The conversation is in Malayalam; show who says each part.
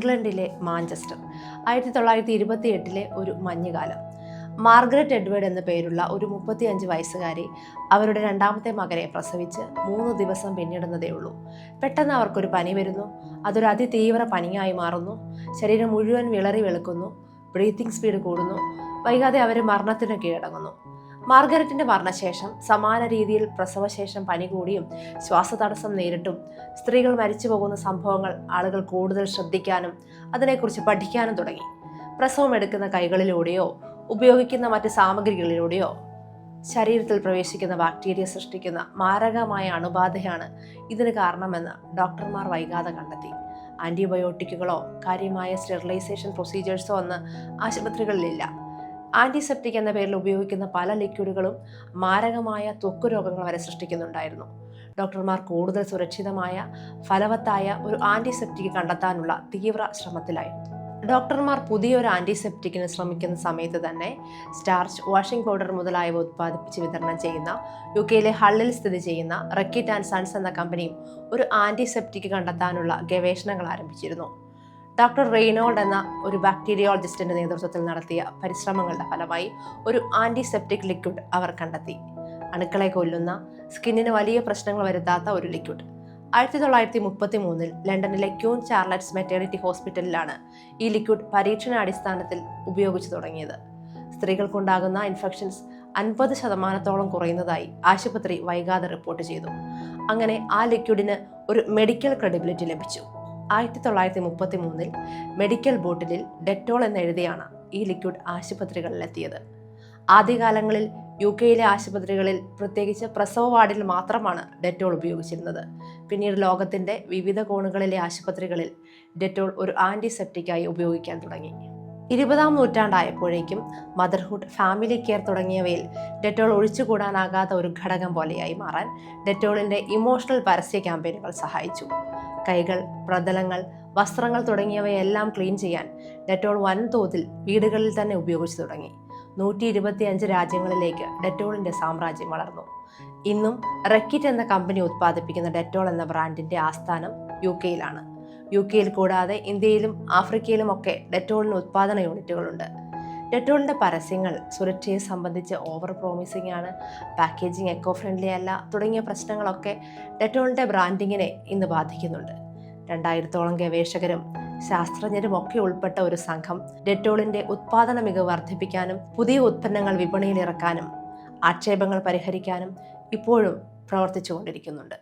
Speaker 1: ഇംഗ്ലണ്ടിലെ മാഞ്ചസ്റ്റർ. 1928 ഒരു മഞ്ഞുകാലം. മാർഗരറ്റ് എഡ്വേർഡ് എന്ന പേരുള്ള ഒരു 35 വയസ്സുകാരി അവരുടെ രണ്ടാമത്തെ മകനെ പ്രസവിച്ച് 3 ദിവസം പിന്നിടുന്നതേ ഉള്ളൂ. പെട്ടെന്ന് അവർക്കൊരു പനി വരുന്നു. അതൊരു അതിതീവ്ര പനിയായി മാറുന്നു. ശരീരം മുഴുവൻ വിളറി വെളുക്കുന്നു. ബ്രീത്തിങ് സ്പീഡ് കൂടുന്നു. വൈകാതെ അവർ മരണത്തിന് കീഴടങ്ങുന്നു. മാർഗരറ്റിന്റെ മരണശേഷം സമാന രീതിയിൽ പ്രസവശേഷം പനി കൂടിയും ശ്വാസതടസ്സം നേരിട്ടും സ്ത്രീകൾ മരിച്ചു പോകുന്ന സംഭവങ്ങൾ ആളുകൾ കൂടുതൽ ശ്രദ്ധിക്കാനും അതിനെക്കുറിച്ച് പഠിക്കാനും തുടങ്ങി. പ്രസവം എടുക്കുന്ന കൈകളിലൂടെയോ ഉപയോഗിക്കുന്ന മറ്റ് സാമഗ്രികളിലൂടെയോ ശരീരത്തിൽ പ്രവേശിക്കുന്ന ബാക്ടീരിയ സൃഷ്ടിക്കുന്ന മാരകമായ അണുബാധയാണ് ഇതിന് കാരണമെന്ന് ഡോക്ടർമാർ വൈകാതെ കണ്ടെത്തി. ആന്റിബയോട്ടിക്കുകളോ കാര്യമായ സ്റ്റെറിലൈസേഷൻ പ്രൊസീജിയേഴ്സോ ഒന്നും ആശുപത്രികളിലില്ല. ആന്റിസെപ്റ്റിക് എന്ന പേരിൽ ഉപയോഗിക്കുന്ന പല ലിക്വിഡുകളും മാരകമായ ത്വക്ക് രോഗങ്ങൾ വരെ സൃഷ്ടിക്കുന്നുണ്ടായിരുന്നു. ഡോക്ടർമാർ കൂടുതൽ സുരക്ഷിതമായ ഫലവത്തായ ഒരു ആന്റിസെപ്റ്റിക് കണ്ടെത്താനുള്ള തീവ്ര ശ്രമത്തിലായിരുന്നു. ഡോക്ടർമാർ പുതിയൊരു ആന്റിസെപ്റ്റിക്കിന് ശ്രമിക്കുന്ന സമയത്ത് തന്നെ സ്റ്റാർച്ച്, വാഷിംഗ് പൗഡർ മുതലായവ ഉത്പാദിപ്പിച്ച് വിതരണം ചെയ്യുന്ന യുകെയിലെ ഹള്ളിൽ സ്ഥിതി ചെയ്യുന്ന റെക്കിറ്റ് ആൻഡ് സൺസ് എന്ന കമ്പനിയും ഒരു ആന്റിസെപ്റ്റിക് കണ്ടെത്താനുള്ള ഗവേഷണങ്ങൾ ആരംഭിച്ചിരുന്നു. ഡോക്ടർ റെയ്നോൾഡ് എന്ന ഒരു ബാക്ടീരിയോളജിസ്റ്റിന്റെ നേതൃത്വത്തിൽ നടത്തിയ പരിശ്രമങ്ങളുടെ ഫലമായി ഒരു ആന്റിസെപ്റ്റിക് ലിക്വിഡ് അവർ കണ്ടെത്തി. അണുക്കളെ കൊല്ലുന്ന, സ്കിന്നിന് വലിയ പ്രശ്നങ്ങൾ വരുത്താത്ത ഒരു ലിക്വിഡ്. 1933 ലണ്ടനിലെ ക്യൂൻ ചാർലറ്റ്സ് മെറ്റേണിറ്റി ഹോസ്പിറ്റലിലാണ് ഈ ലിക്വിഡ് പരീക്ഷണാടിസ്ഥാനത്തിൽ ഉപയോഗിച്ചു തുടങ്ങിയത്. സ്ത്രീകൾക്കുണ്ടാകുന്ന ഇൻഫെക്ഷൻസ് 50% കുറയുന്നതായി ആശുപത്രി വൈകാതെ റിപ്പോർട്ട് ചെയ്തു. അങ്ങനെ ആ ലിക്വിഡിന് ഒരു മെഡിക്കൽ ക്രെഡിബിലിറ്റി ലഭിച്ചു. 1933 മെഡിക്കൽ ബോട്ടിലിൽ ഡെറ്റോൾ എന്നെഴുതിയാണ് ഈ ലിക്വിഡ് ആശുപത്രികളിലെത്തിയത്. ആദ്യകാലങ്ങളിൽ യുകെയിലെ ആശുപത്രികളിൽ, പ്രത്യേകിച്ച് പ്രസവ വാർഡിൽ മാത്രമാണ് ഡെറ്റോൾ ഉപയോഗിച്ചിരുന്നത്. പിന്നീട് ലോകത്തിന്റെ വിവിധ കോണുകളിലെ ആശുപത്രികളിൽ ഡെറ്റോൾ ഒരു ആന്റിസെപ്റ്റിക്കായി ഉപയോഗിക്കാൻ തുടങ്ങി. 20-ാം നൂറ്റാണ്ടായപ്പോഴേക്കും മദർഹുഡ്, ഫാമിലി കെയർ തുടങ്ങിയവയിൽ ഡെറ്റോൾ ഒഴിച്ചുകൂടാനാകാത്ത ഒരു ഘടകം പോലെയായി മാറാൻ ഡെറ്റോളിന്റെ ഇമോഷണൽ പരസ്യ ക്യാമ്പയിനുകൾ സഹായിച്ചു. കൈകൾ, പ്രതലങ്ങൾ, വസ്ത്രങ്ങൾ തുടങ്ങിയവയെല്ലാം ക്ലീൻ ചെയ്യാൻ ഡെറ്റോൾ വൻതോതിൽ വീടുകളിൽ തന്നെ ഉപയോഗിച്ചു തുടങ്ങി. 125 രാജ്യങ്ങളിലേക്ക് ഡെറ്റോളിന്റെ സാമ്രാജ്യം വളർന്നു. ഇന്നും റെക്കിറ്റ് എന്ന കമ്പനി ഉത്പാദിപ്പിക്കുന്ന ഡെറ്റോൾ എന്ന ബ്രാൻഡിന്റെ ആസ്ഥാനം യുകെയിലാണ്. യുകെയിൽ കൂടാതെ ഇന്ത്യയിലും ആഫ്രിക്കയിലും ഒക്കെ ഡെറ്റോളിന് ഉത്പാദന യൂണിറ്റുകളുണ്ട്. ഡെറ്റോളിന്റെ പരസ്യങ്ങൾ സുരക്ഷയെ സംബന്ധിച്ച് ഓവർ പ്രോമിസിംഗ് ആണ്, പാക്കേജിംഗ് എക്കോ ഫ്രണ്ട്ലി അല്ല തുടങ്ങിയ പ്രശ്നങ്ങളൊക്കെ ഡെറ്റോളിന്റെ ബ്രാൻഡിങ്ങിനെ ഇന്ന് ബാധിക്കുന്നുണ്ട്. 2000-ഓളം ഗവേഷകരും ശാസ്ത്രജ്ഞരും ഒക്കെ ഉൾപ്പെട്ട ഒരു സംഘം ഡെറ്റോളിന്റെ ഉത്പാദന മികവ് വർദ്ധിപ്പിക്കാനും പുതിയ ഉത്പന്നങ്ങൾ വിപണിയിൽ ഇറക്കാനും ആക്ഷേപങ്ങൾ പരിഹരിക്കാനും ഇപ്പോഴും പ്രവർത്തിച്ചുകൊണ്ടിരിക്കുന്നുണ്ട്.